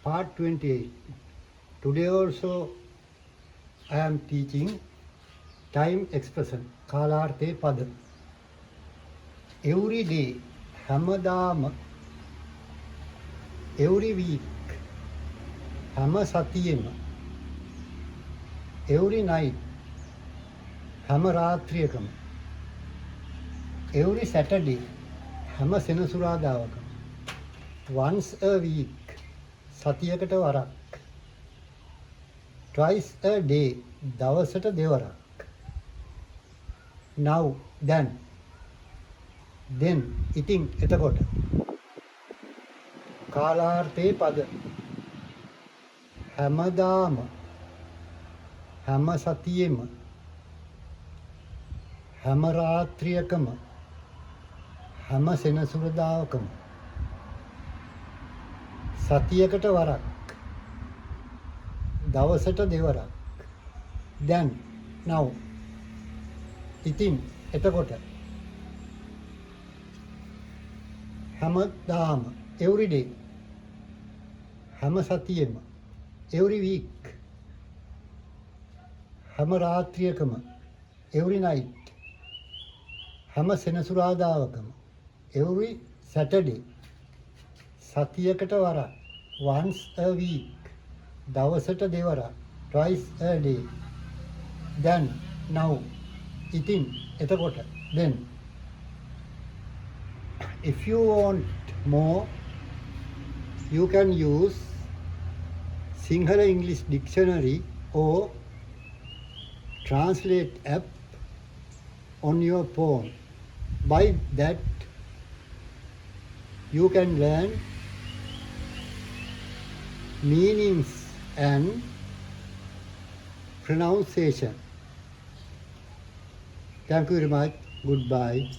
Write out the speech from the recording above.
Part 28. Today also I am teaching time expression. කාලාර්ථයේ පද. Every day, හැමදාම, every week, හැම සතියෙම, every night, හැම රාත්‍රියකම, every Saturday, හැම සෙනසුරාදාවකම, once a week, සතියකට වරක්, twice a day, දවසට දෙවරක්, now, then, ඉතින් එතකොට කාලාර්ථයේ පද හැමදාම හැම සතියෙම හැම රාත්‍රියකම හැම සෙනසුරාදාකම සතියකට වරක් දවසට දෙවරක් then now ඉතින් එතකොට හැමදාම every day හැම සතියෙම every week හැම රාත්‍රියකම every night හැම සෙනසුරාදාවකම every Saturday සතියකට වරක් once a week දවසට දෙවරක් twice a day then now ඉතින් එතකොට then if you want more you can use Sinhala English dictionary or translate app on your phone. By that you can learn meanings and pronunciation. Thank you very much. Goodbye.